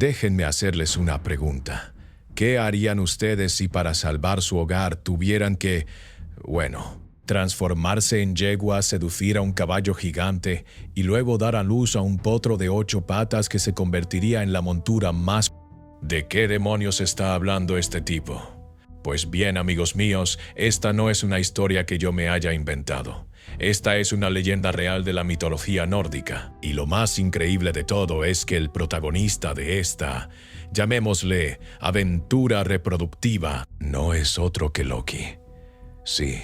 Déjenme hacerles una pregunta. ¿Qué harían ustedes si para salvar su hogar tuvieran que, transformarse en yegua, seducir a un caballo gigante y luego dar a luz a un potro de 8 patas que se convertiría en la montura más... ¿De qué demonios está hablando este tipo? Pues bien, amigos míos, esta no es una historia que yo me haya inventado. Esta es una leyenda real de la mitología nórdica. Y lo más increíble de todo es que el protagonista de esta, llamémosle aventura reproductiva, no es otro que Loki. Sí,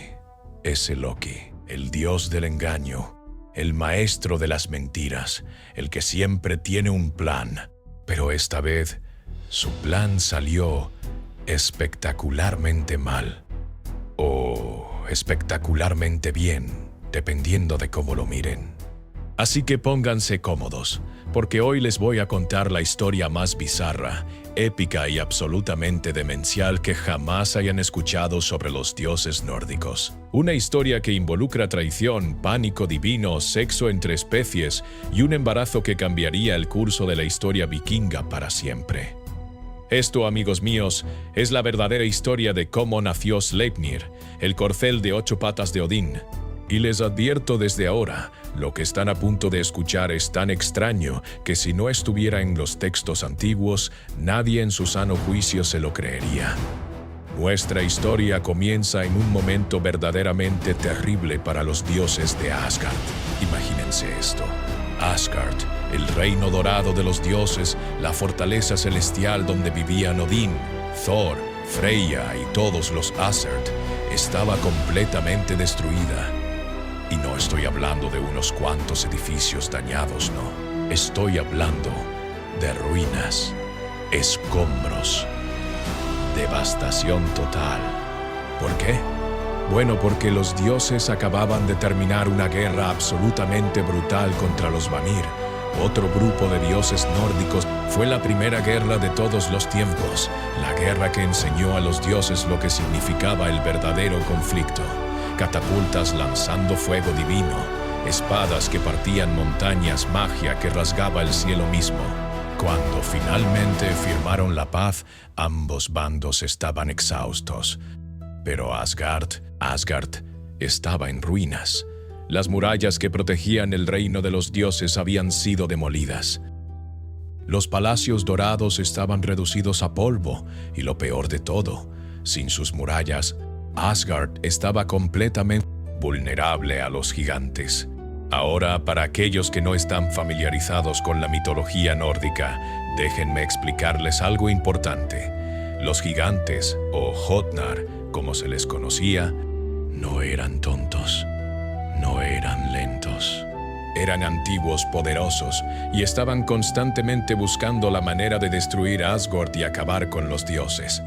ese Loki, el dios del engaño, el maestro de las mentiras, el que siempre tiene un plan. Pero esta vez, su plan salió espectacularmente mal. O espectacularmente bien, dependiendo de cómo lo miren. Así que pónganse cómodos, porque hoy les voy a contar la historia más bizarra, épica y absolutamente demencial que jamás hayan escuchado sobre los dioses nórdicos. Una historia que involucra traición, pánico divino, sexo entre especies y un embarazo que cambiaría el curso de la historia vikinga para siempre. Esto, amigos míos, es la verdadera historia de cómo nació Sleipnir, el corcel de 8 patas de Odín. Y les advierto desde ahora, lo que están a punto de escuchar es tan extraño que si no estuviera en los textos antiguos, nadie en su sano juicio se lo creería. Nuestra historia comienza en un momento verdaderamente terrible para los dioses de Asgard. Imagínense esto. Asgard, el reino dorado de los dioses, la fortaleza celestial donde vivían Odín, Thor, Freya y todos los Asgard, estaba completamente destruida. Y no estoy hablando de unos cuantos edificios dañados, no. Estoy hablando de ruinas, escombros, devastación total. ¿Por qué? Bueno, porque los dioses acababan de terminar una guerra absolutamente brutal contra los Vanir, otro grupo de dioses nórdicos. Fue la primera guerra de todos los tiempos, la guerra que enseñó a los dioses lo que significaba el verdadero conflicto. Catapultas lanzando fuego divino, espadas que partían montañas, magia que rasgaba el cielo mismo. Cuando finalmente firmaron la paz, ambos bandos estaban exhaustos. Pero Asgard estaba en ruinas. Las murallas que protegían el reino de los dioses habían sido demolidas. Los palacios dorados estaban reducidos a polvo, y lo peor de todo, sin sus murallas, Asgard estaba completamente vulnerable a los gigantes. Ahora, para aquellos que no están familiarizados con la mitología nórdica, déjenme explicarles algo importante. Los gigantes, o Jotnar, como se les conocía, no eran tontos, no eran lentos. Eran antiguos, poderosos, y estaban constantemente buscando la manera de destruir Asgard y acabar con los dioses.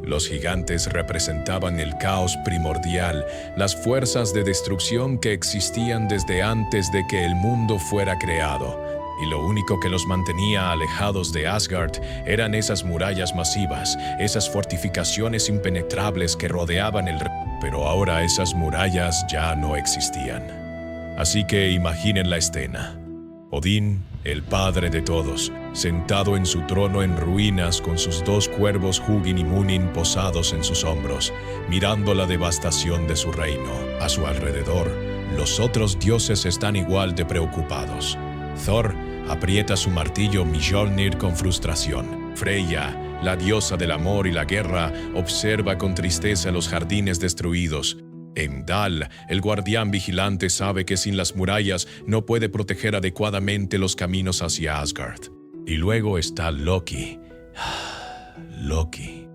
Los gigantes representaban el caos primordial, las fuerzas de destrucción que existían desde antes de que el mundo fuera creado. Y lo único que los mantenía alejados de Asgard eran esas murallas masivas, esas fortificaciones impenetrables que rodeaban el... Pero ahora esas murallas ya no existían. Así que imaginen la escena. Odín, el padre de todos, sentado en su trono en ruinas con sus 2 cuervos Hugin y Munin posados en sus hombros, mirando la devastación de su reino. A su alrededor, los otros dioses están igual de preocupados. Thor aprieta su martillo Mjolnir con frustración. Freya, la diosa del amor y la guerra, observa con tristeza los jardines destruidos. Heimdall, el guardián vigilante, sabe que sin las murallas no puede proteger adecuadamente los caminos hacia Asgard. Y luego está Loki. Loki.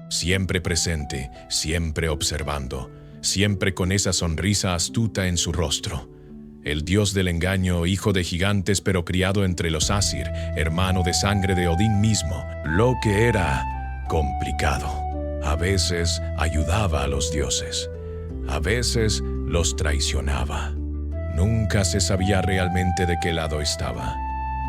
Siempre presente, siempre observando, siempre con esa sonrisa astuta en su rostro. El dios del engaño, hijo de gigantes pero criado entre los Asir, hermano de sangre de Odín mismo. Loki era complicado. A veces ayudaba a los dioses. A veces los traicionaba. Nunca se sabía realmente de qué lado estaba.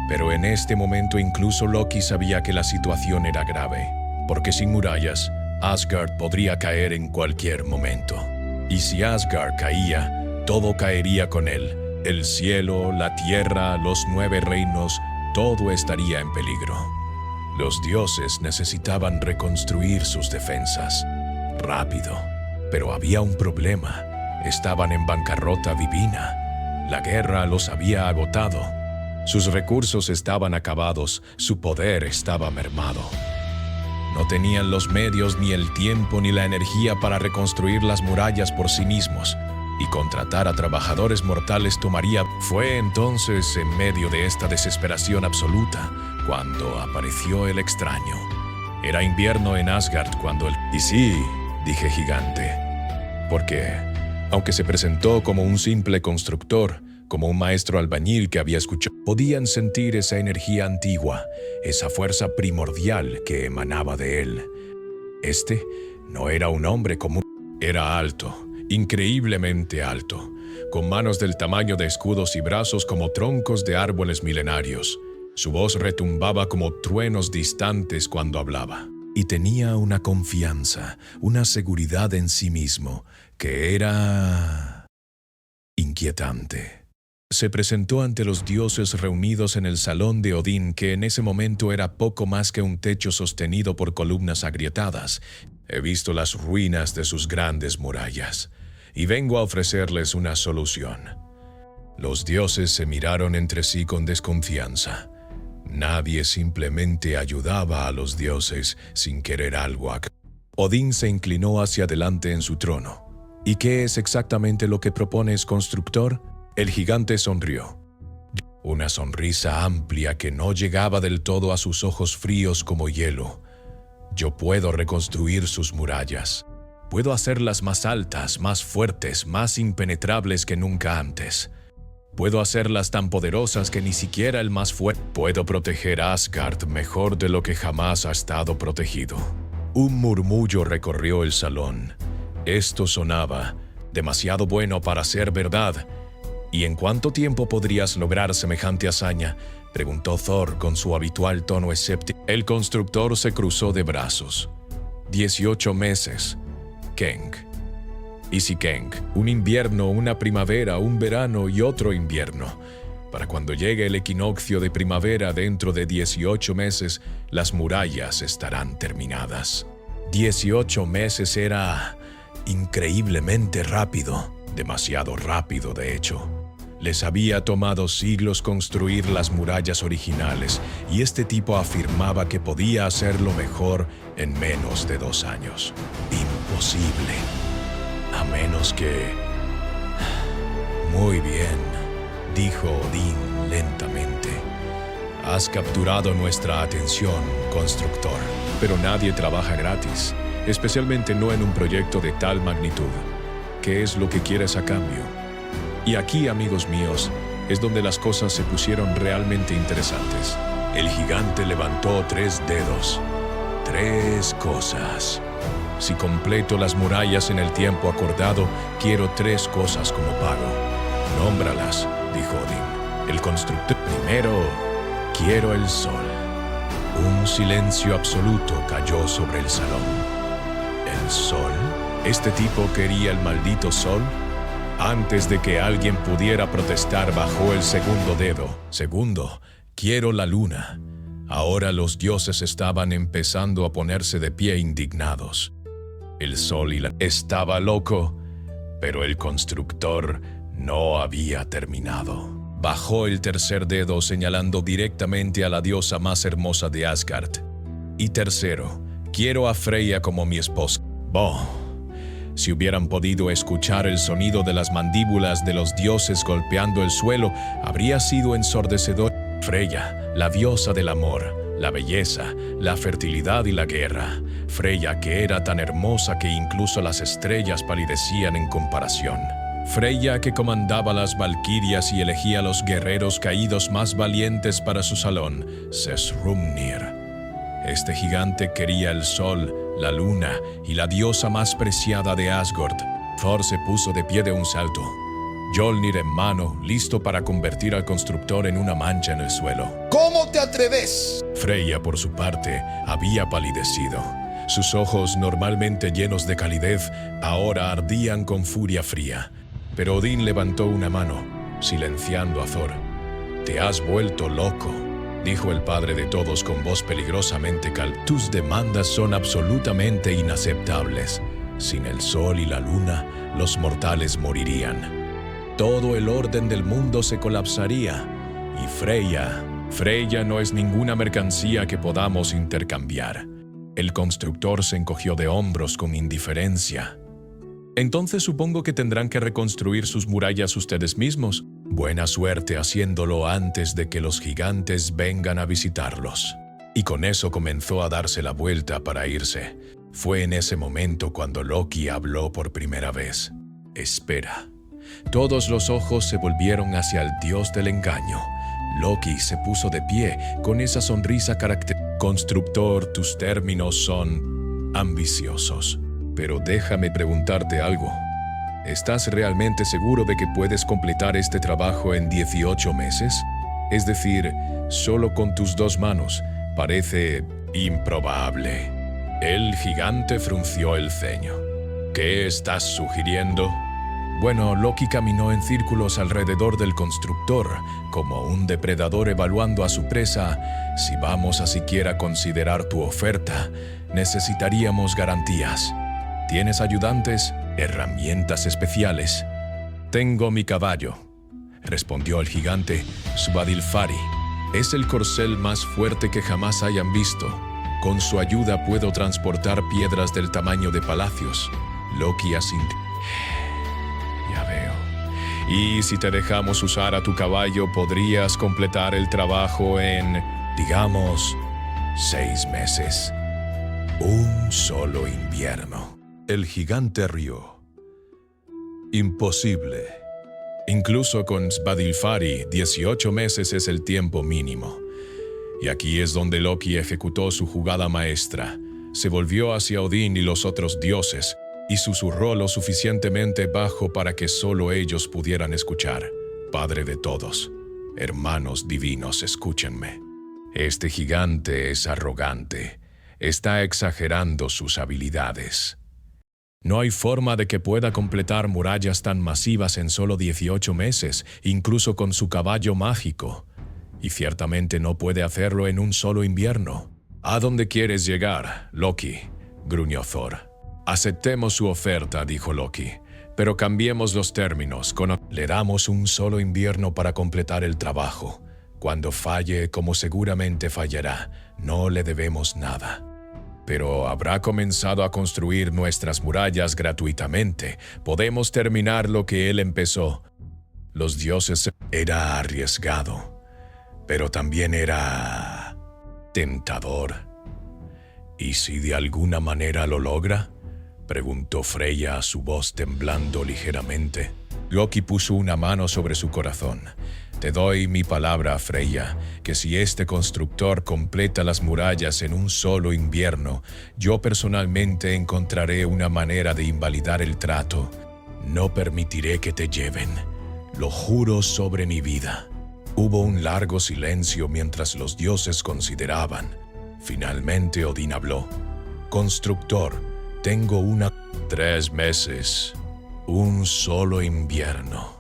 Pero en este momento incluso Loki sabía que la situación era grave, porque sin murallas, Asgard podría caer en cualquier momento. Y si Asgard caía, todo caería con él. El cielo, la tierra, los 9 reinos, todo estaría en peligro. Los dioses necesitaban reconstruir sus defensas. Rápido. Pero había un problema. Estaban en bancarrota divina. La guerra los había agotado. Sus recursos estaban acabados, su poder estaba mermado. No tenían los medios, ni el tiempo, ni la energía para reconstruir las murallas por sí mismos, y contratar a trabajadores mortales tomaría. Fue entonces, en medio de esta desesperación absoluta, cuando apareció el extraño. Era invierno en Asgard cuando Y sí, dije gigante, porque, aunque se presentó como un simple constructor, como un maestro albañil que había escuchado, podían sentir esa energía antigua, esa fuerza primordial que emanaba de él. Este no era un hombre común. Era alto, increíblemente alto, con manos del tamaño de escudos y brazos como troncos de árboles milenarios. Su voz retumbaba como truenos distantes cuando hablaba. Y tenía una confianza, una seguridad en sí mismo, que era inquietante. Se presentó ante los dioses reunidos en el salón de Odín, que en ese momento era poco más que un techo sostenido por columnas agrietadas. He visto las ruinas de sus grandes murallas, y vengo a ofrecerles una solución. Los dioses se miraron entre sí con desconfianza. Nadie simplemente ayudaba a los dioses sin querer algo a cambio. Odín se inclinó hacia adelante en su trono. ¿Y qué es exactamente lo que propones, constructor? El gigante sonrió. Una sonrisa amplia que no llegaba del todo a sus ojos fríos como hielo. Yo puedo reconstruir sus murallas. Puedo hacerlas más altas, más fuertes, más impenetrables que nunca antes. Puedo hacerlas tan poderosas que ni siquiera el más fuerte. Puedo proteger a Asgard mejor de lo que jamás ha estado protegido. Un murmullo recorrió el salón. Esto sonaba demasiado bueno para ser verdad. ¿Y en cuánto tiempo podrías lograr semejante hazaña?, preguntó Thor con su habitual tono escéptico. El constructor se cruzó de brazos. 18 meses. Keng. Y si Keng, un invierno, una primavera, un verano y otro invierno. Para cuando llegue el equinoccio de primavera dentro de 18 meses, las murallas estarán terminadas. 18 meses era increíblemente rápido, demasiado rápido de hecho. Les había tomado siglos construir las murallas originales, y este tipo afirmaba que podía hacerlo mejor en menos de 2 años. Imposible. A menos que... Muy bien, dijo Odín lentamente. Has capturado nuestra atención, constructor. Pero nadie trabaja gratis, especialmente no en un proyecto de tal magnitud. ¿Qué es lo que quieres a cambio? Y aquí, amigos míos, es donde las cosas se pusieron realmente interesantes. El gigante levantó 3 dedos. 3 cosas. Si completo las murallas en el tiempo acordado, quiero 3 cosas como pago. Nómbralas, dijo Odín. El constructor. Primero, quiero el sol. Un silencio absoluto cayó sobre el salón. ¿El sol? ¿Este tipo quería el maldito sol? Antes de que alguien pudiera protestar, bajó el segundo dedo. Segundo, quiero la luna. Ahora los dioses estaban empezando a ponerse de pie indignados. El sol y la... Estaba loco, pero el constructor no había terminado. Bajó el tercer dedo señalando directamente a la diosa más hermosa de Asgard. Y tercero, quiero a Freya como mi esposa. Si hubieran podido escuchar el sonido de las mandíbulas de los dioses golpeando el suelo, habría sido ensordecedor. Freya, la diosa del amor, la belleza, la fertilidad y la guerra. Freya, que era tan hermosa que incluso las estrellas palidecían en comparación. Freya, que comandaba las valquirias y elegía los guerreros caídos más valientes para su salón, Sesrumnir. Este gigante quería el sol, la luna y la diosa más preciada de Asgard. Thor se puso de pie de un salto, Mjolnir en mano, listo para convertir al constructor en una mancha en el suelo. ¿Cómo te atreves? Freya, por su parte, había palidecido. Sus ojos, normalmente llenos de calidez, ahora ardían con furia fría. Pero Odín levantó una mano, silenciando a Thor. «Te has vuelto loco», dijo el padre de todos con voz peligrosamente calma. Tus demandas son absolutamente inaceptables. Sin el sol y la luna, los mortales morirían. Todo el orden del mundo se colapsaría. Y Freya no es ninguna mercancía que podamos intercambiar. El constructor se encogió de hombros con indiferencia. Entonces supongo que tendrán que reconstruir sus murallas ustedes mismos. Buena suerte haciéndolo antes de que los gigantes vengan a visitarlos. Y con eso comenzó a darse la vuelta para irse. Fue en ese momento cuando Loki habló por primera vez. Espera. Todos los ojos se volvieron hacia el dios del engaño. Loki se puso de pie con esa sonrisa característica. Constructor, tus términos son ambiciosos. Pero déjame preguntarte algo. ¿Estás realmente seguro de que puedes completar este trabajo en 18 meses? Es decir, solo con tus 2 manos. Parece improbable. El gigante frunció el ceño. ¿Qué estás sugiriendo? Bueno, Loki caminó en círculos alrededor del constructor, como un depredador evaluando a su presa. Si vamos a siquiera considerar tu oferta, necesitaríamos garantías. ¿Tienes ayudantes? ¿Herramientas especiales? Tengo mi caballo, respondió el gigante Svadilfari. Es el corcel más fuerte que jamás hayan visto. Con su ayuda puedo transportar piedras del tamaño de palacios. Loki asintió. Ya veo. Y si te dejamos usar a tu caballo, podrías completar el trabajo en, digamos, 6 meses. Un solo invierno. El gigante rió. Imposible. Incluso con Svadilfari, 18 meses es el tiempo mínimo. Y aquí es donde Loki ejecutó su jugada maestra. Se volvió hacia Odín y los otros dioses y susurró lo suficientemente bajo para que solo ellos pudieran escuchar. Padre de todos, hermanos divinos, escúchenme. Este gigante es arrogante. Está exagerando sus habilidades. No hay forma de que pueda completar murallas tan masivas en solo 18 meses, incluso con su caballo mágico. Y ciertamente no puede hacerlo en un solo invierno. ¿A dónde quieres llegar, Loki?, gruñó Thor. Aceptemos su oferta, dijo Loki, pero cambiemos los términos. Le damos un solo invierno para completar el trabajo. Cuando falle, como seguramente fallará, no le debemos nada. Pero habrá comenzado a construir nuestras murallas gratuitamente. Podemos terminar lo que él empezó. Los dioses. Era arriesgado, pero también era tentador. ¿Y si de alguna manera lo logra?, preguntó Freya, su voz temblando ligeramente. Loki puso una mano sobre su corazón. Te doy mi palabra, Freya, que si este constructor completa las murallas en un solo invierno, yo personalmente encontraré una manera de invalidar el trato. No permitiré que te lleven. Lo juro sobre mi vida. Hubo un largo silencio mientras los dioses consideraban. Finalmente Odín habló. Constructor, tengo 3 meses. Un solo invierno.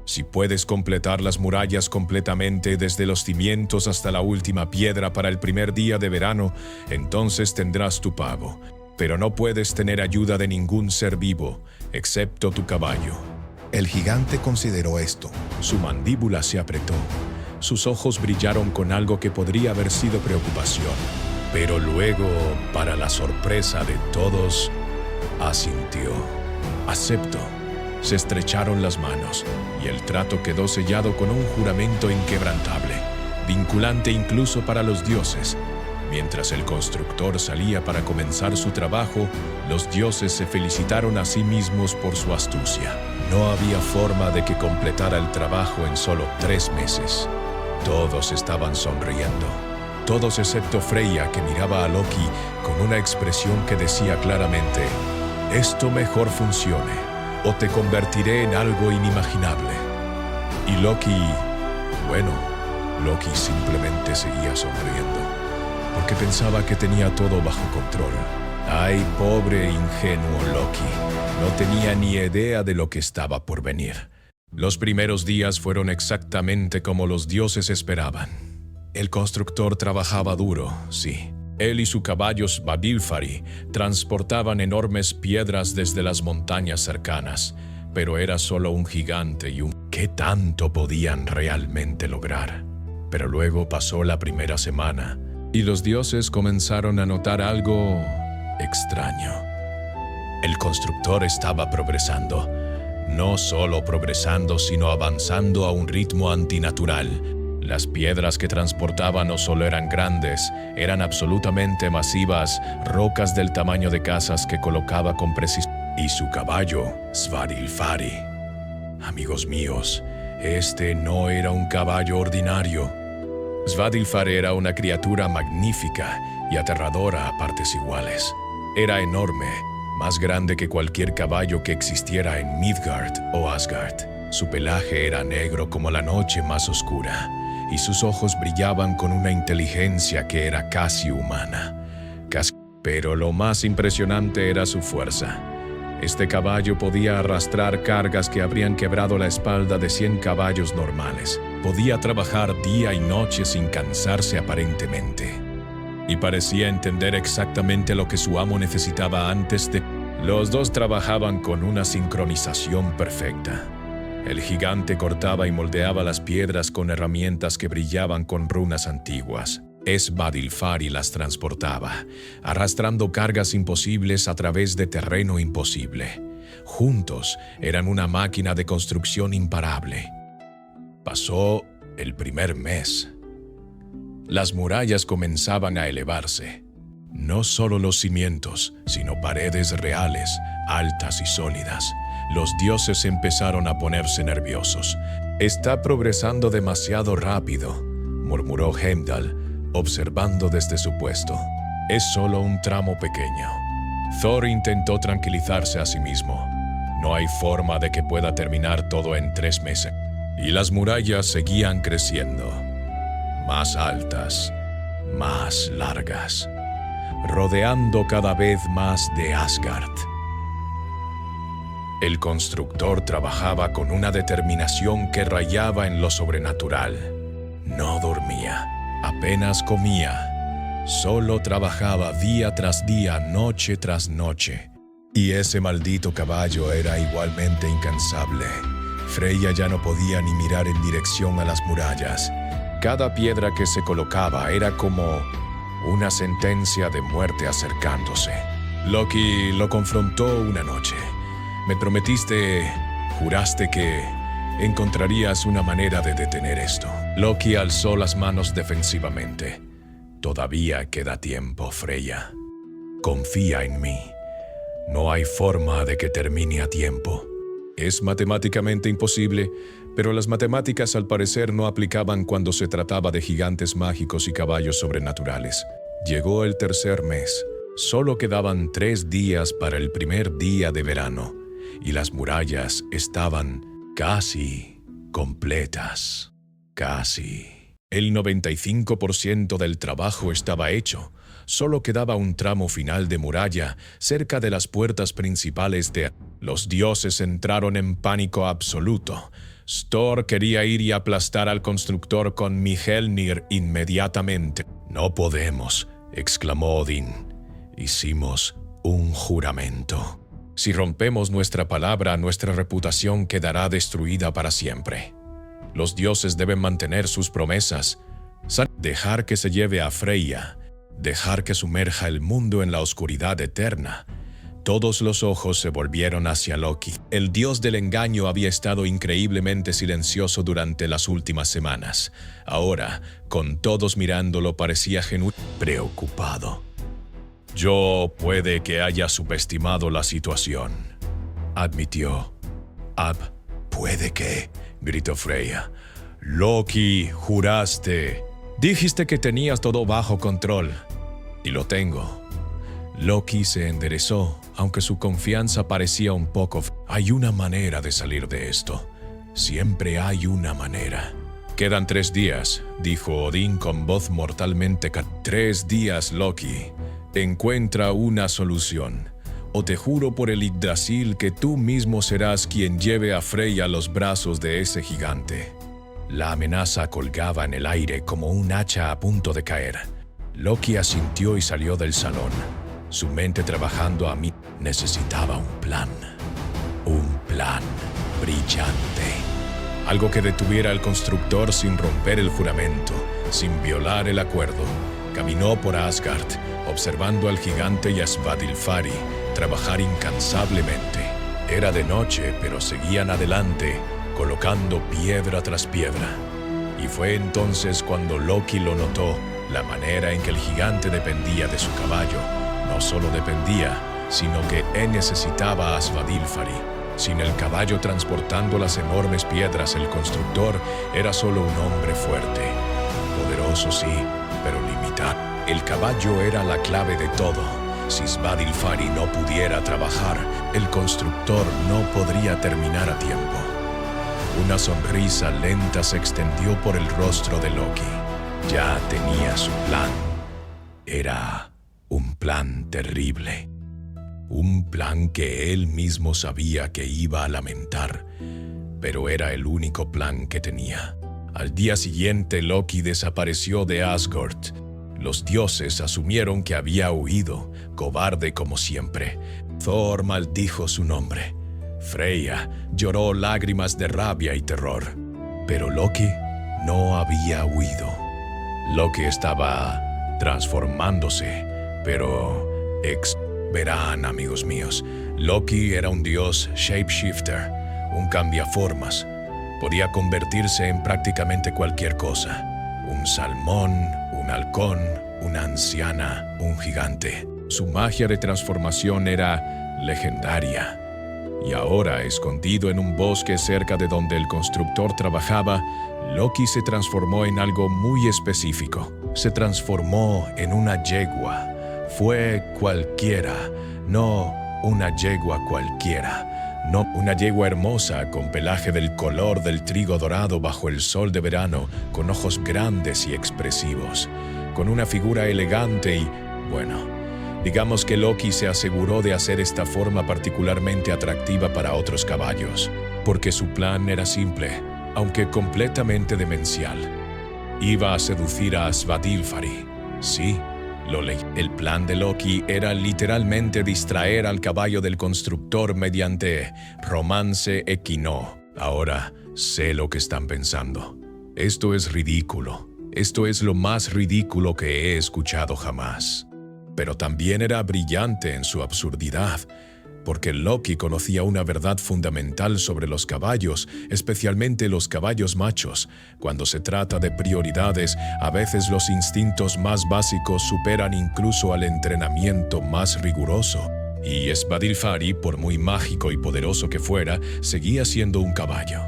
Si puedes completar las murallas completamente desde los cimientos hasta la última piedra para el primer día de verano, entonces tendrás tu pago. Pero no puedes tener ayuda de ningún ser vivo, excepto tu caballo. El gigante consideró esto. Su mandíbula se apretó. Sus ojos brillaron con algo que podría haber sido preocupación. Pero luego, para la sorpresa de todos, asintió. Acepto. Se estrecharon las manos, y el trato quedó sellado con un juramento inquebrantable, vinculante incluso para los dioses. Mientras el constructor salía para comenzar su trabajo, los dioses se felicitaron a sí mismos por su astucia. No había forma de que completara el trabajo en solo 3 meses. Todos estaban sonriendo. Todos excepto Freya, que miraba a Loki con una expresión que decía claramente: «Esto mejor funcione, o te convertiré en algo inimaginable». Y Loki simplemente seguía sonriendo, porque pensaba que tenía todo bajo control. Ay, pobre e ingenuo Loki, no tenía ni idea de lo que estaba por venir. Los primeros días fueron exactamente como los dioses esperaban. El constructor trabajaba duro, sí. Él y su caballo Svadilfari transportaban enormes piedras desde las montañas cercanas, pero era solo un gigante y ¿qué tanto podían realmente lograr? Pero luego pasó la primera semana, y los dioses comenzaron a notar algo extraño. El constructor estaba progresando. No solo progresando, sino avanzando a un ritmo antinatural. Las piedras que transportaba no solo eran grandes, eran absolutamente masivas, rocas del tamaño de casas que colocaba con precisión. Y su caballo, Svadilfari. Amigos míos, este no era un caballo ordinario. Svadilfari era una criatura magnífica y aterradora a partes iguales. Era enorme, más grande que cualquier caballo que existiera en Midgard o Asgard. Su pelaje era negro como la noche más oscura, y sus ojos brillaban con una inteligencia que era casi humana. Pero lo más impresionante era su fuerza. Este caballo podía arrastrar cargas que habrían quebrado la espalda de 100 caballos normales. Podía trabajar día y noche sin cansarse aparentemente. Y parecía entender exactamente lo que su amo necesitaba antes de... Los dos trabajaban con una sincronización perfecta. El gigante cortaba y moldeaba las piedras con herramientas que brillaban con runas antiguas. Svadilfari las transportaba, arrastrando cargas imposibles a través de terreno imposible. Juntos eran una máquina de construcción imparable. Pasó el primer mes. Las murallas comenzaban a elevarse. No solo los cimientos, sino paredes reales, altas y sólidas. Los dioses empezaron a ponerse nerviosos. «Está progresando demasiado rápido», murmuró Heimdall, observando desde su puesto. «Es solo un tramo pequeño». Thor intentó tranquilizarse a sí mismo. No hay forma de que pueda terminar todo en 3 meses. Y las murallas seguían creciendo. Más altas, más largas, rodeando cada vez más de Asgard. El constructor trabajaba con una determinación que rayaba en lo sobrenatural. No dormía, apenas comía, solo trabajaba día tras día, noche tras noche. Y ese maldito caballo era igualmente incansable. Freya ya no podía ni mirar en dirección a las murallas. Cada piedra que se colocaba era como una sentencia de muerte acercándose. Loki lo confrontó una noche. «Me prometiste, juraste que encontrarías una manera de detener esto». Loki alzó las manos defensivamente. «Todavía queda tiempo, Freya. Confía en mí. No hay forma de que termine a tiempo. Es matemáticamente imposible, pero las matemáticas al parecer no aplicaban cuando se trataba de gigantes mágicos y caballos sobrenaturales». Llegó el tercer mes. Solo quedaban 3 días para el primer día de verano, y las murallas estaban casi completas. Casi. El 95% del trabajo estaba hecho. Solo quedaba un tramo final de muralla cerca de las puertas principales de... Los dioses entraron en pánico absoluto. Thor quería ir y aplastar al constructor con Mjolnir inmediatamente. «No podemos», exclamó Odín. «Hicimos un juramento. Si rompemos nuestra palabra, nuestra reputación quedará destruida para siempre. Los dioses deben mantener sus promesas. Dejar que se lleve a Freya, dejar que sumerja el mundo en la oscuridad eterna». Todos los ojos se volvieron hacia Loki. El dios del engaño había estado increíblemente silencioso durante las últimas semanas. Ahora, con todos mirándolo, parecía genuinamente preocupado. «Yo puede que haya subestimado la situación», admitió. «Puede que», gritó Freya. «Loki, juraste. Dijiste que tenías todo bajo control. Y lo tengo». Loki se enderezó, aunque su confianza parecía un poco... «Hay una manera de salir de esto. Siempre hay una manera». «Quedan 3 días», dijo Odín con voz mortalmente... «3 días, Loki. Encuentra una solución. O te juro por el Yggdrasil que tú mismo serás quien lleve a Freya a los brazos de ese gigante». La amenaza colgaba en el aire como un hacha a punto de caer. Loki asintió y salió del salón. Su mente trabajando a mí. Necesitaba un plan. Un plan brillante. Algo que detuviera al constructor sin romper el juramento, sin violar el acuerdo. Caminó por Asgard, observando al gigante y a Svadilfari trabajar incansablemente. Era de noche, pero seguían adelante, colocando piedra tras piedra. Y fue entonces cuando Loki lo notó, la manera en que el gigante dependía de su caballo. No solo dependía, sino que él necesitaba a Svadilfari. Sin el caballo transportando las enormes piedras, el constructor era solo un hombre fuerte. Poderoso sí, pero limitado. El caballo era la clave de todo. Si Svadilfari no pudiera trabajar, el constructor no podría terminar a tiempo. Una sonrisa lenta se extendió por el rostro de Loki. Ya tenía su plan. Era un plan terrible. Un plan que él mismo sabía que iba a lamentar, pero era el único plan que tenía. Al día siguiente, Loki desapareció de Asgard. Los dioses asumieron que había huido, cobarde como siempre. Thor maldijo su nombre. Freya lloró lágrimas de rabia y terror. Pero Loki no había huido. Loki estaba transformándose, pero verán, amigos míos, Loki era un dios shapeshifter, un cambiaformas. Podía convertirse en prácticamente cualquier cosa. Un salmón, un halcón, una anciana, un gigante. Su magia de transformación era legendaria. Y ahora, escondido en un bosque cerca de donde el constructor trabajaba, Loki se transformó en algo muy específico. Se transformó en una yegua. Fue cualquiera, no una yegua cualquiera, no una yegua hermosa con pelaje del color del trigo dorado bajo el sol de verano, con ojos grandes y expresivos, con una figura elegante y, bueno, digamos que Loki se aseguró de hacer esta forma particularmente atractiva para otros caballos, porque su plan era simple, aunque completamente demencial. Iba a seducir a Svadilfari, sí. El plan de Loki era literalmente distraer al caballo del constructor mediante romance equino. Ahora sé lo que están pensando. Esto es ridículo. Esto es lo más ridículo que he escuchado jamás. Pero también era brillante en su absurdidad, porque Loki conocía una verdad fundamental sobre los caballos, especialmente los caballos machos. Cuando se trata de prioridades, a veces los instintos más básicos superan incluso al entrenamiento más riguroso. Y Svadilfari, por muy mágico y poderoso que fuera, seguía siendo un caballo.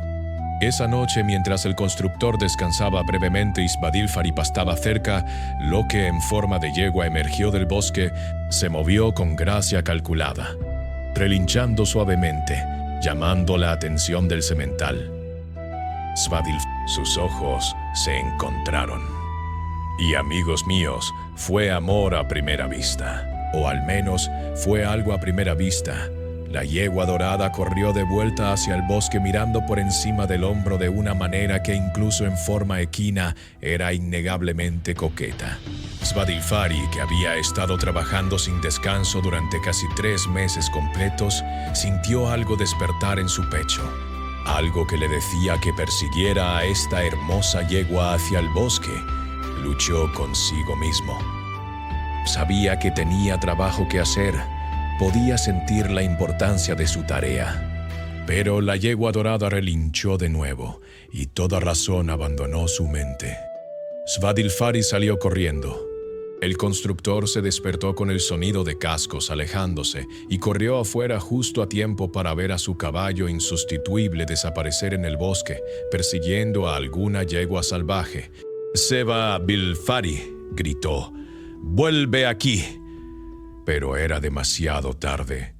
Esa noche, mientras el constructor descansaba brevemente y Svadilfari pastaba cerca, Loki en forma de yegua emergió del bosque, se movió con gracia calculada, relinchando suavemente, llamando la atención del semental. Sus ojos se encontraron. Y amigos míos, fue amor a primera vista. O al menos fue algo a primera vista. La yegua dorada corrió de vuelta hacia el bosque mirando por encima del hombro de una manera que incluso en forma equina era innegablemente coqueta. Svadilfari, que había estado trabajando sin descanso durante casi 3 meses completos, sintió algo despertar en su pecho. Algo que le decía que persiguiera a esta hermosa yegua hacia el bosque. Luchó consigo mismo. Sabía que tenía trabajo que hacer. Podía sentir la importancia de su tarea. Pero la yegua dorada relinchó de nuevo, y toda razón abandonó su mente. Svadilfari salió corriendo. El constructor se despertó con el sonido de cascos alejándose y corrió afuera justo a tiempo para ver a su caballo insustituible desaparecer en el bosque, persiguiendo a alguna yegua salvaje. «Svadilfari», gritó, «vuelve aquí». Pero era demasiado tarde.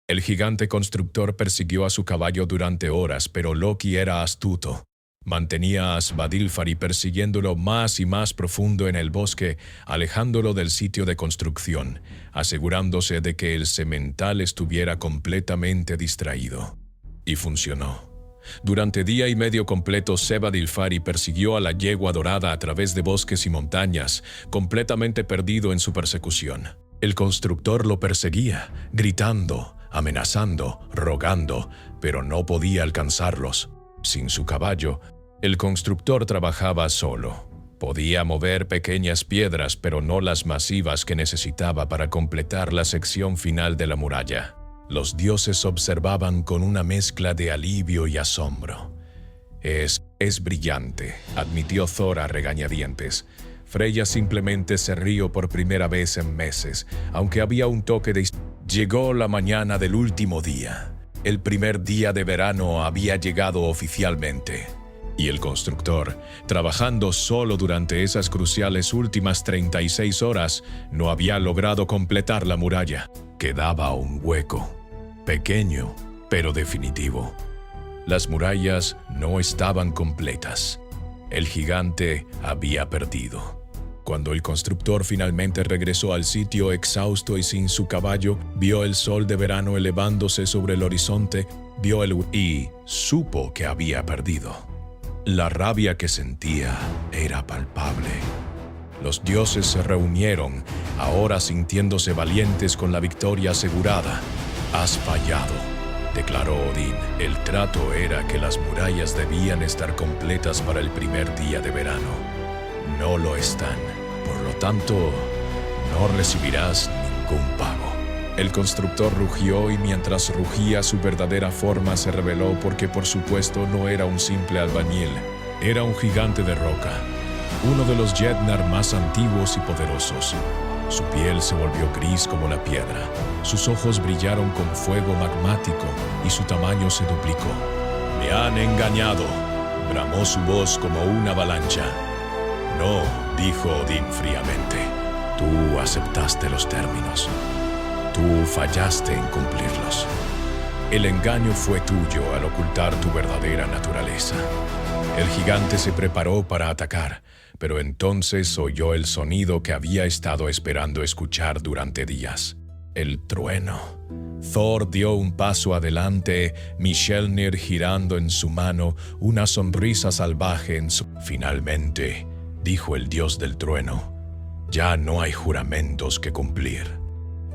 El gigante constructor persiguió a su caballo durante horas, pero Loki era astuto. Mantenía a Svadilfari persiguiéndolo más y más profundo en el bosque, alejándolo del sitio de construcción, asegurándose de que el semental estuviera completamente distraído. Y funcionó. Durante día y medio completo, Seba Dilfari persiguió a la yegua dorada a través de bosques y montañas, completamente perdido en su persecución. El constructor lo perseguía, gritando, amenazando, rogando, pero no podía alcanzarlos. Sin su caballo, el constructor trabajaba solo. Podía mover pequeñas piedras, pero no las masivas que necesitaba para completar la sección final de la muralla. Los dioses observaban con una mezcla de alivio y asombro. Es brillante, admitió Thor a regañadientes. Freya simplemente se rió por primera vez en meses, aunque había un toque de... Llegó la mañana del último día. El primer día de verano había llegado oficialmente. Y el constructor, trabajando solo durante esas cruciales últimas 36 horas, no había logrado completar la muralla. Quedaba un hueco. Pequeño, pero definitivo. Las murallas no estaban completas. El gigante había perdido. Cuando el constructor finalmente regresó al sitio exhausto y sin su caballo, vio el sol de verano elevándose sobre el horizonte, y supo que había perdido. La rabia que sentía era palpable. Los dioses se reunieron, ahora sintiéndose valientes con la victoria asegurada. «Has fallado», declaró Odín. El trato era que las murallas debían estar completas para el primer día de verano. No lo están. Por lo tanto, no recibirás ningún pago. El constructor rugió y mientras rugía su verdadera forma se reveló porque por supuesto no era un simple albañil. Era un gigante de roca, uno de los Jednar más antiguos y poderosos. Su piel se volvió gris como la piedra, sus ojos brillaron con fuego magmático y su tamaño se duplicó. «Me han engañado», bramó su voz como una avalancha. «No», dijo Odín fríamente, «tú aceptaste los términos. Tú fallaste en cumplirlos. El engaño fue tuyo al ocultar tu verdadera naturaleza». El gigante se preparó para atacar, pero entonces oyó el sonido que había estado esperando escuchar durante días. El trueno. Thor dio un paso adelante, Mjolnir girando en su mano, una sonrisa salvaje en su... «Finalmente», dijo el dios del trueno, «ya no hay juramentos que cumplir.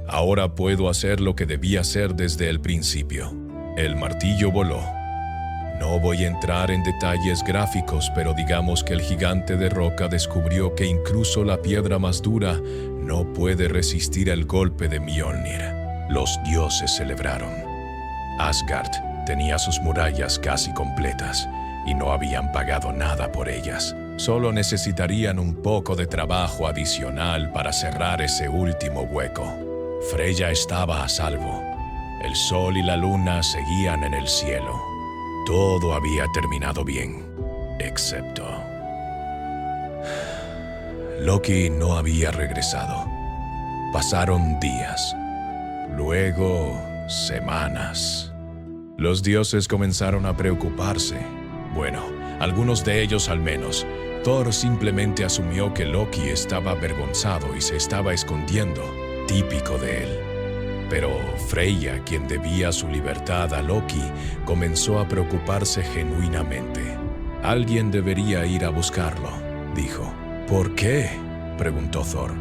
Ahora puedo hacer lo que debía hacer desde el principio». El martillo voló. No voy a entrar en detalles gráficos, pero digamos que el gigante de roca descubrió que incluso la piedra más dura no puede resistir el golpe de Mjolnir. Los dioses celebraron. Asgard tenía sus murallas casi completas y no habían pagado nada por ellas. Solo necesitarían un poco de trabajo adicional para cerrar ese último hueco. Freya estaba a salvo. El sol y la luna seguían en el cielo. Todo había terminado bien, excepto... Loki no había regresado. Pasaron días, luego semanas. Los dioses comenzaron a preocuparse. Bueno, algunos de ellos al menos. Thor simplemente asumió que Loki estaba avergonzado y se estaba escondiendo, típico de él. Pero Freya, quien debía su libertad a Loki, comenzó a preocuparse genuinamente. «Alguien debería ir a buscarlo», dijo. «¿Por qué?», preguntó Thor.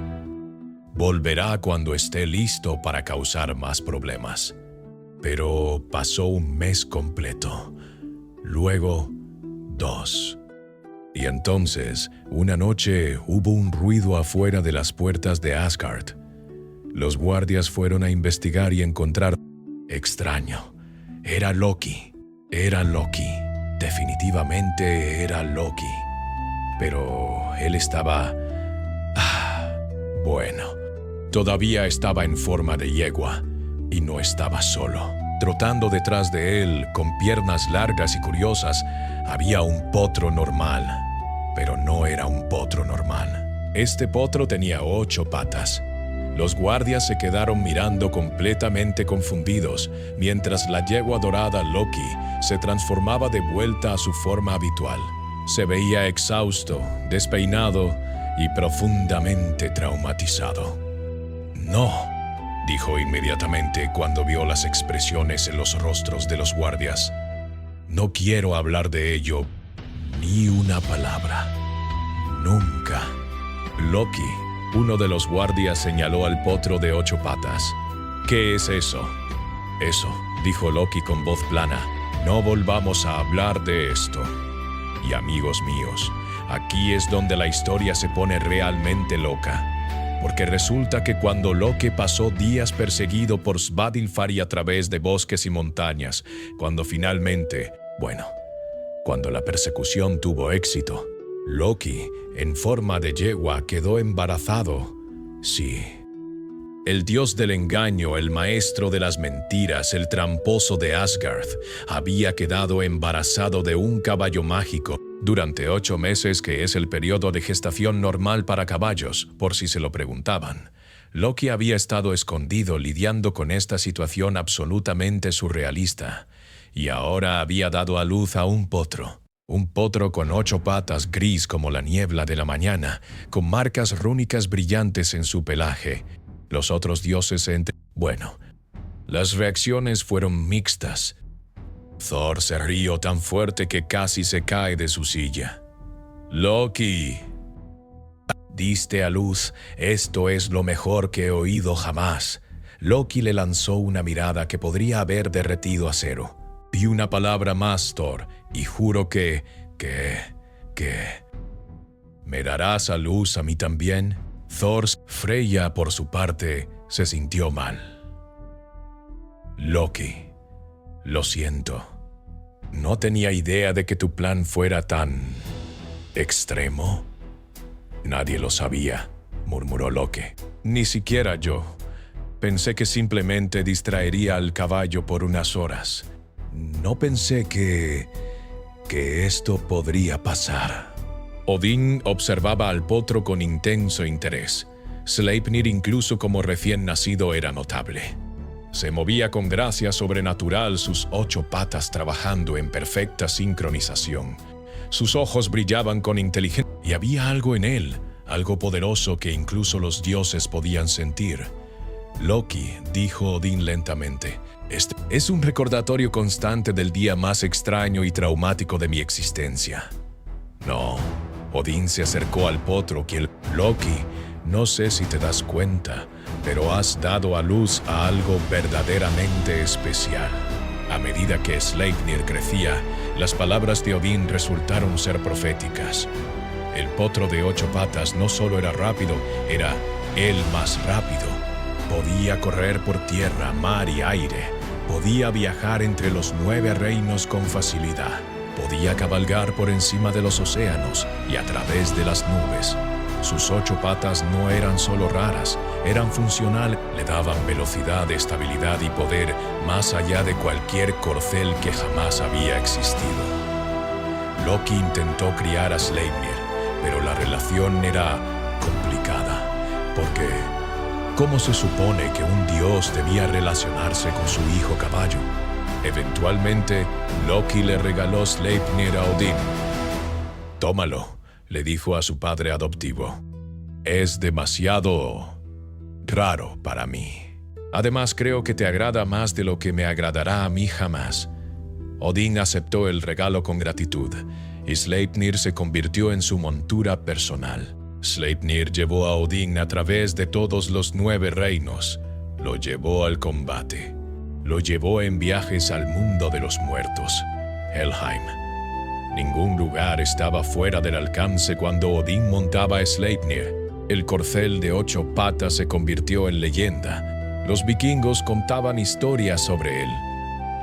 «Volverá cuando esté listo para causar más problemas». Pero pasó un mes completo, luego 2. Y entonces, una noche, hubo un ruido afuera de las puertas de Asgard. Los guardias fueron a investigar y encontrar... Extraño. Era Loki. Era Loki. Definitivamente era Loki. Pero él estaba... bueno. Todavía estaba en forma de yegua. Y no estaba solo. Trotando detrás de él, con piernas largas y curiosas, había un potro normal. Pero no era un potro normal. Este potro tenía 8 patas. Los guardias se quedaron mirando completamente confundidos, mientras la yegua dorada Loki se transformaba de vuelta a su forma habitual. Se veía exhausto, despeinado y profundamente traumatizado. «No», dijo inmediatamente cuando vio las expresiones en los rostros de los guardias. No quiero hablar de ello. Ni una palabra. Nunca. Loki, uno de los guardias, señaló al potro de 8 patas. ¿Qué es eso? Eso, dijo Loki con voz plana. No volvamos a hablar de esto. Y amigos míos, aquí es donde la historia se pone realmente loca. Porque resulta que cuando Loki pasó días perseguido por Svadilfari a través de bosques y montañas, cuando finalmente, cuando la persecución tuvo éxito, Loki, en forma de yegua, quedó embarazado. Sí. El dios del engaño, el maestro de las mentiras, el tramposo de Asgard, había quedado embarazado de un caballo mágico durante 8 meses, que es el periodo de gestación normal para caballos, por si se lo preguntaban. Loki había estado escondido lidiando con esta situación absolutamente surrealista, y ahora había dado a luz a un potro. Un potro con 8 patas, gris como la niebla de la mañana, con marcas rúnicas brillantes en su pelaje. Los otros dioses las reacciones fueron mixtas. Thor se rió tan fuerte que casi se cae de su silla. Loki, diste a luz, esto es lo mejor que he oído jamás. Loki le lanzó una mirada que podría haber derretido acero. Di una palabra más, Thor, y juro que... ¿Me darás a luz a mí también? Thor, Freya, por su parte, se sintió mal. Loki, lo siento. No tenía idea de que tu plan fuera tan... extremo. Nadie lo sabía, murmuró Loki. Ni siquiera yo. Pensé que simplemente distraería al caballo por unas horas. No pensé que esto podría pasar. Odín observaba al potro con intenso interés. Sleipnir, incluso como recién nacido, era notable. Se movía con gracia sobrenatural, sus 8 patas trabajando en perfecta sincronización. Sus ojos brillaban con inteligencia y había algo en él, algo poderoso que incluso los dioses podían sentir. Loki, dijo Odín lentamente, este es un recordatorio constante del día más extraño y traumático de mi existencia. No, Odín se acercó al potro Loki, no sé si te das cuenta, pero has dado a luz a algo verdaderamente especial. A medida que Sleipnir crecía, las palabras de Odín resultaron ser proféticas. El potro de 8 patas no solo era rápido, era el más rápido. Podía correr por tierra, mar y aire. Podía viajar entre los 9 reinos con facilidad. Podía cabalgar por encima de los océanos y a través de las nubes. Sus 8 patas no eran solo raras, eran funcionales, le daban velocidad, estabilidad y poder más allá de cualquier corcel que jamás había existido. Loki intentó criar a Sleipnir, pero la relación era complicada, porque ¿cómo se supone que un dios debía relacionarse con su hijo caballo? Eventualmente, Loki le regaló Sleipnir a Odín. Tómalo, le dijo a su padre adoptivo. Es demasiado raro para mí. Además, creo que te agrada más de lo que me agradará a mí jamás. Odín aceptó el regalo con gratitud, y Sleipnir se convirtió en su montura personal. Sleipnir llevó a Odín a través de todos los 9 reinos. Lo llevó al combate. Lo llevó en viajes al mundo de los muertos, Helheim. Ningún lugar estaba fuera del alcance cuando Odín montaba a Sleipnir. El corcel de 8 patas se convirtió en leyenda. Los vikingos contaban historias sobre él.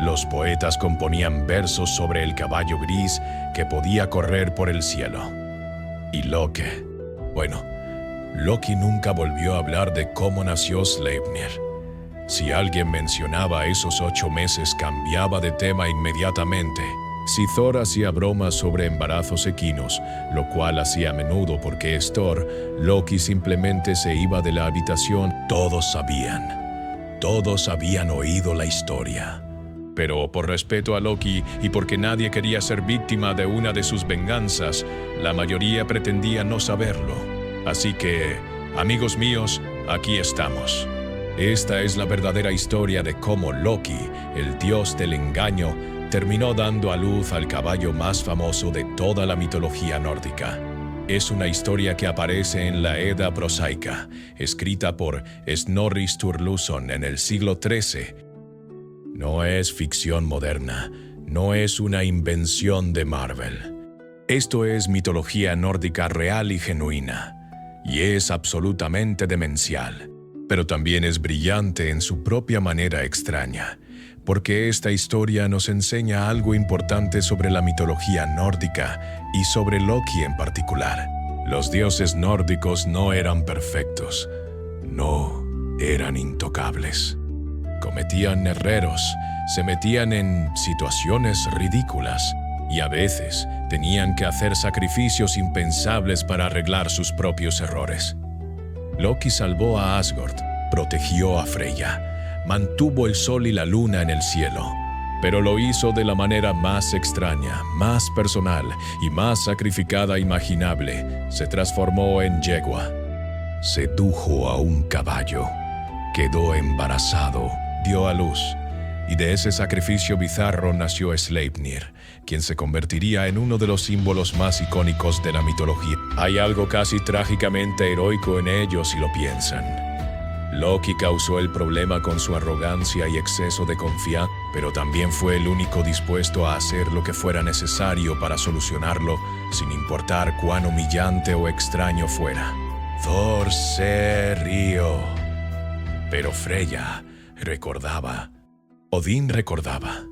Los poetas componían versos sobre el caballo gris que podía correr por el cielo. Y Loki nunca volvió a hablar de cómo nació Sleipnir. Si alguien mencionaba esos 8 meses, cambiaba de tema inmediatamente. Si Thor hacía bromas sobre embarazos equinos, lo cual hacía a menudo porque es Thor, Loki simplemente se iba de la habitación. Todos habían oído la historia. Pero por respeto a Loki y porque nadie quería ser víctima de una de sus venganzas, la mayoría pretendía no saberlo. Así que, amigos míos, aquí estamos. Esta es la verdadera historia de cómo Loki, el dios del engaño, terminó dando a luz al caballo más famoso de toda la mitología nórdica. Es una historia que aparece en la Edda prosaica, escrita por Snorri Sturluson en el siglo XIII. No es ficción moderna, no es una invención de Marvel. Esto es mitología nórdica real y genuina, y es absolutamente demencial, pero también es brillante en su propia manera extraña, porque esta historia nos enseña algo importante sobre la mitología nórdica y sobre Loki en particular. Los dioses nórdicos no eran perfectos, no eran intocables. Cometían errores, se metían en situaciones ridículas y a veces tenían que hacer sacrificios impensables para arreglar sus propios errores. Loki salvó a Asgard, protegió a Freya, mantuvo el sol y la luna en el cielo, pero lo hizo de la manera más extraña, más personal y más sacrificada imaginable. Se transformó en yegua, sedujo a un caballo, quedó embarazado, dio a luz, y de ese sacrificio bizarro nació Sleipnir, quien se convertiría en uno de los símbolos más icónicos de la mitología. Hay algo casi trágicamente heroico en ello si lo piensan. Loki causó el problema con su arrogancia y exceso de confianza, pero también fue el único dispuesto a hacer lo que fuera necesario para solucionarlo, sin importar cuán humillante o extraño fuera. Thor se rió. Pero Freya recordaba. Odín recordaba.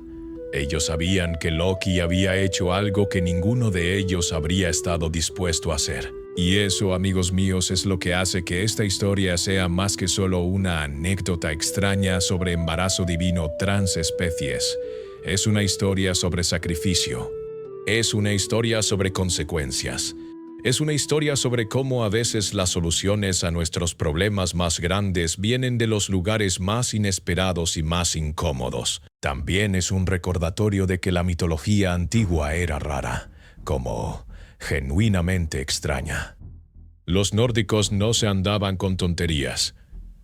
Ellos sabían que Loki había hecho algo que ninguno de ellos habría estado dispuesto a hacer. Y eso, amigos míos, es lo que hace que esta historia sea más que solo una anécdota extraña sobre embarazo divino transespecies. Es una historia sobre sacrificio. Es una historia sobre consecuencias. Es una historia sobre cómo a veces las soluciones a nuestros problemas más grandes vienen de los lugares más inesperados y más incómodos. También es un recordatorio de que la mitología antigua era rara, como genuinamente extraña. Los nórdicos no se andaban con tonterías.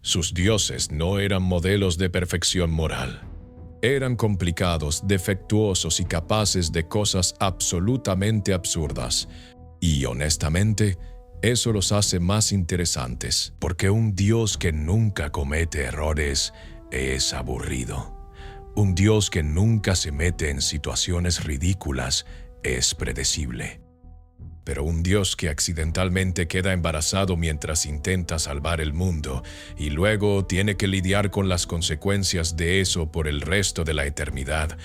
Sus dioses no eran modelos de perfección moral. Eran complicados, defectuosos y capaces de cosas absolutamente absurdas. Y honestamente, eso los hace más interesantes, porque un Dios que nunca comete errores es aburrido. Un Dios que nunca se mete en situaciones ridículas es predecible. Pero un Dios que accidentalmente queda embarazado mientras intenta salvar el mundo y luego tiene que lidiar con las consecuencias de eso por el resto de la eternidad,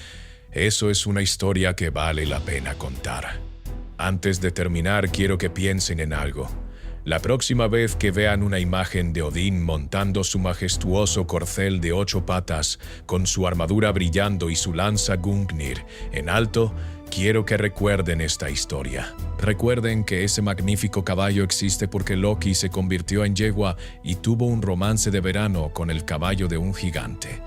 eso es una historia que vale la pena contar. Antes de terminar, quiero que piensen en algo. La próxima vez que vean una imagen de Odín montando su majestuoso corcel de 8 patas, con su armadura brillando y su lanza Gungnir en alto, quiero que recuerden esta historia. Recuerden que ese magnífico caballo existe porque Loki se convirtió en yegua y tuvo un romance de verano con el caballo de un gigante.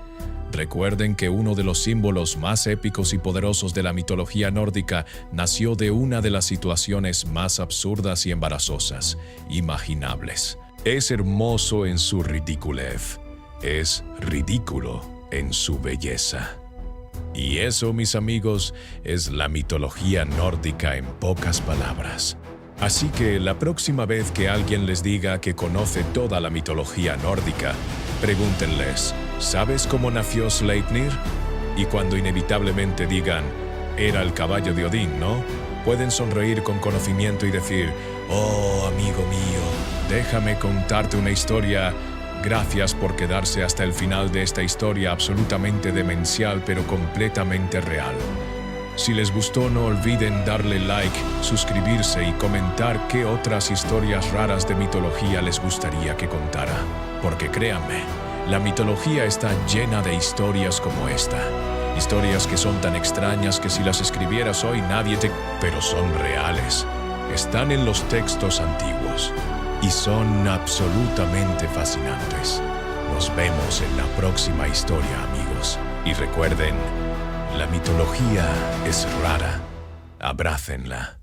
Recuerden que uno de los símbolos más épicos y poderosos de la mitología nórdica nació de una de las situaciones más absurdas y embarazosas imaginables. Es hermoso en su ridiculez, es ridículo en su belleza. Y eso, mis amigos, es la mitología nórdica en pocas palabras. Así que la próxima vez que alguien les diga que conoce toda la mitología nórdica, pregúntenles, ¿sabes cómo nació Sleipnir? Y cuando inevitablemente digan, era el caballo de Odín, ¿no? Pueden sonreír con conocimiento y decir, oh, amigo mío, déjame contarte una historia. Gracias por quedarse hasta el final de esta historia absolutamente demencial pero completamente real. Si les gustó, no olviden darle like, suscribirse y comentar qué otras historias raras de mitología les gustaría que contara. Porque créanme, la mitología está llena de historias como esta. Historias que son tan extrañas que si las escribieras hoy nadie te... Pero son reales. Están en los textos antiguos. Y son absolutamente fascinantes. Nos vemos en la próxima historia, amigos. Y recuerden, la mitología es rara. Abrácenla.